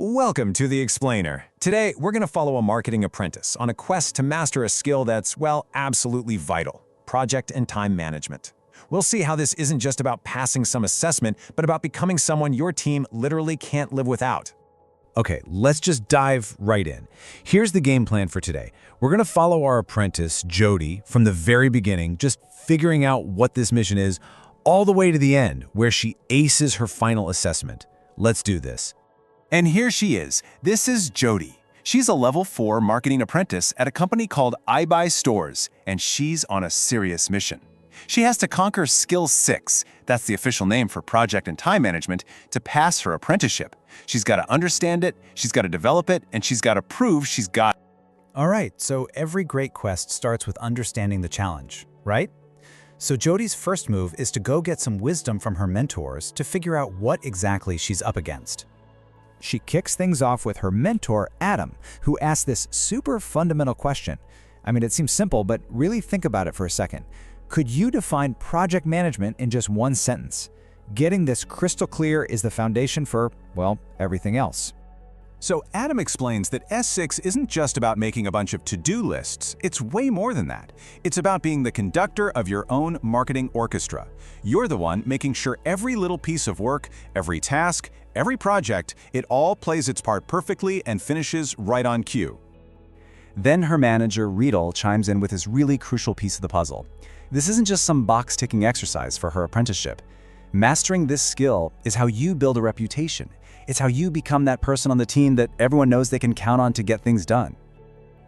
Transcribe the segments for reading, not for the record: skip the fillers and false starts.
Welcome to The Explainer. Today, we're going to follow a marketing apprentice on a quest to master a skill that's, well, absolutely vital: project and time management. We'll see how this isn't just about passing some assessment, but about becoming someone your team literally can't live without. Okay, let's just dive right in. Here's the game plan for today. We're going to follow our apprentice, Jody, from the very beginning, just figuring out what this mission is, all the way to the end, where she aces her final assessment. Let's do this. And here she is. This is Jody. She's a level 4 marketing apprentice at a company called iBuyStores, and she's on a serious mission. She has to conquer Skill 6, that's the official name for project and time management, to pass her apprenticeship. She's got to understand it, she's got to develop it, and she's got to prove she's got it. All right, so every great quest starts with understanding the challenge, right? So Jody's first move is to go get some wisdom from her mentors to figure out what exactly she's up against. She kicks things off with her mentor, Adam, who asks this super fundamental question. I mean, it seems simple, but really think about it for a second. Could you define project management in just one sentence? Getting this crystal clear is the foundation for, well, everything else. So Adam explains that S.6 isn't just about making a bunch of to-do lists, it's way more than that. It's about being the conductor of your own marketing orchestra. You're the one making sure every little piece of work, every task, every project, it all plays its part perfectly and finishes right on cue. Then her manager, Riedel, chimes in with this really crucial piece of the puzzle. This isn't just some box-ticking exercise for her apprenticeship. Mastering this skill is how you build a reputation. It's how you become that person on the team that everyone knows they can count on to get things done.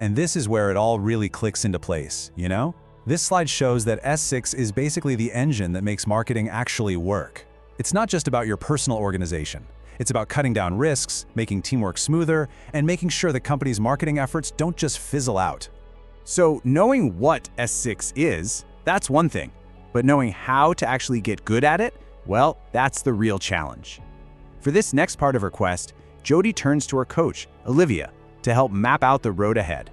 And this is where it all really clicks into place, you know? This slide shows that S6 is basically the engine that makes marketing actually work. It's not just about your personal organization. It's about cutting down risks, making teamwork smoother, and making sure the company's marketing efforts don't just fizzle out. So knowing what S6 is, that's one thing. But knowing how to actually get good at it, well, that's the real challenge. For this next part of her quest, Jody turns to her coach, Olivia, to help map out the road ahead.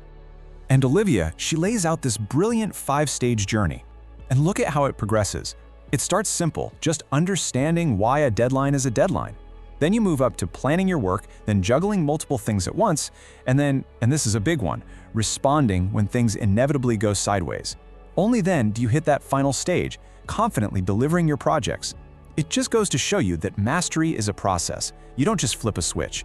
And Olivia, she lays out this brilliant 5-stage journey. And look at how it progresses. It starts simple, just understanding why a deadline is a deadline. Then you move up to planning your work, then juggling multiple things at once, and then, and this is a big one, responding when things inevitably go sideways. Only then do you hit that final stage, confidently delivering your projects. It just goes to show you that mastery is a process. You don't just flip a switch.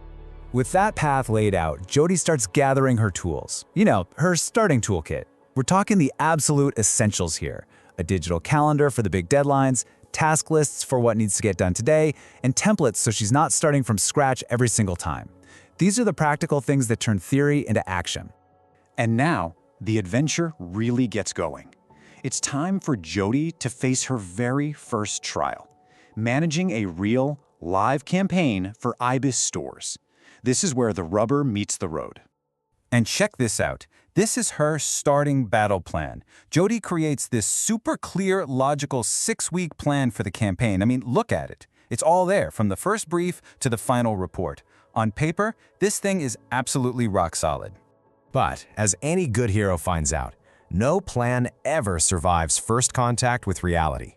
With that path laid out, Jody starts gathering her tools. You know, her starting toolkit. We're talking the absolute essentials here. A digital calendar for the big deadlines, task lists for what needs to get done today, and templates so she's not starting from scratch every single time. These are the practical things that turn theory into action. And now, the adventure really gets going. It's time for Jody to face her very first trial: managing a real, live campaign for iBuyStores. This is where the rubber meets the road. And check this out. This is her starting battle plan. Jody creates this super clear, logical 6-week plan for the campaign. I mean, look at it. It's all there, from the first brief to the final report. On paper, this thing is absolutely rock solid. But, as any good hero finds out, no plan ever survives first contact with reality.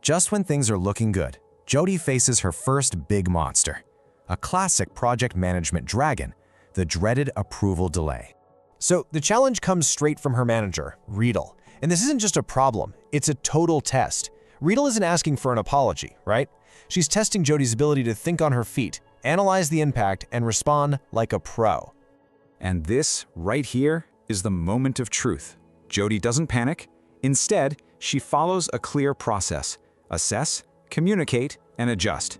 Just when things are looking good, Jody faces her first big monster. A classic project management dragon, the dreaded approval delay. So the challenge comes straight from her manager, Riedel. And this isn't just a problem, it's a total test. Riedel isn't asking for an apology, right? She's testing Jody's ability to think on her feet, analyze the impact, and respond like a pro. And this, right here, is the moment of truth. Jody doesn't panic. Instead, she follows a clear process: assess, communicate, and adjust.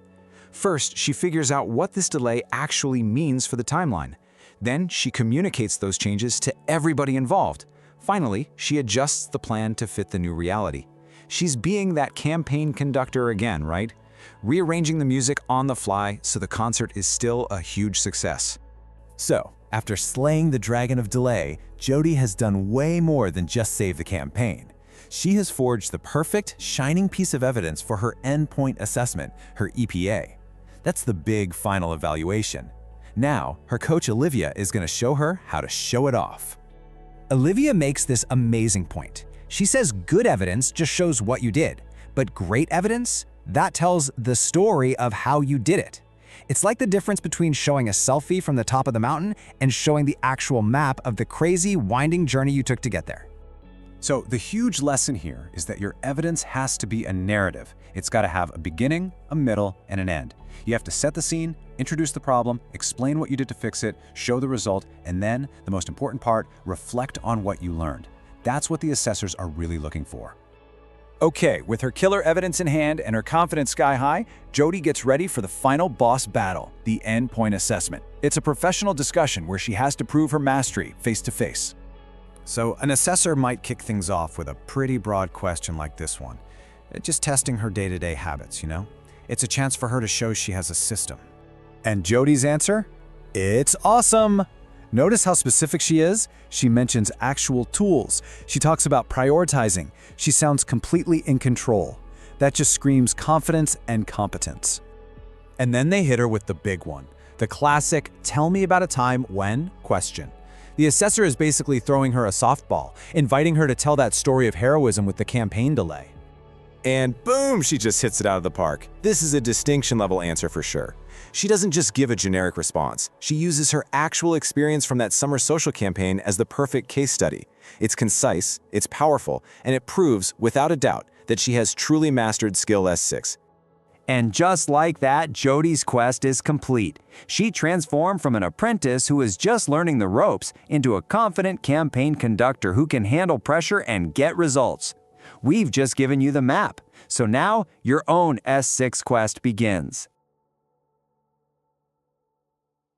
First, she figures out what this delay actually means for the timeline. Then, she communicates those changes to everybody involved. Finally, she adjusts the plan to fit the new reality. She's being that campaign conductor again, right? Rearranging the music on the fly so the concert is still a huge success. So, after slaying the dragon of delay, Jody has done way more than just save the campaign. She has forged the perfect, shining piece of evidence for her endpoint assessment, her EPA. That's the big final evaluation. Now, her coach Olivia is going to show her how to show it off. Olivia makes this amazing point. She says good evidence just shows what you did, but great evidence, that tells the story of how you did it. It's like the difference between showing a selfie from the top of the mountain and showing the actual map of the crazy, winding journey you took to get there. So the huge lesson here is that your evidence has to be a narrative. It's got to have a beginning, a middle, and an end. You have to set the scene, introduce the problem, explain what you did to fix it, show the result, and then, the most important part, reflect on what you learned. That's what the assessors are really looking for. Okay, with her killer evidence in hand and her confidence sky high, Jody gets ready for the final boss battle, the endpoint assessment. It's a professional discussion where she has to prove her mastery face to face. So an assessor might kick things off with a pretty broad question like this one. Just testing her day-to-day habits, you know? It's a chance for her to show she has a system. And Jody's answer? It's awesome! Notice how specific she is? She mentions actual tools. She talks about prioritizing. She sounds completely in control. That just screams confidence and competence. And then they hit her with the big one. The classic, tell me about a time when question. The assessor is basically throwing her a softball, inviting her to tell that story of heroism with the campaign delay. And boom, she just hits it out of the park. This is a distinction-level answer for sure. She doesn't just give a generic response. She uses her actual experience from that summer social campaign as the perfect case study. It's concise, it's powerful, and it proves, without a doubt, that she has truly mastered skill S6. And just like that, Jody's quest is complete. She transformed from an apprentice who was just learning the ropes into a confident campaign conductor who can handle pressure and get results. We've just given you the map, so now your own S6 quest begins.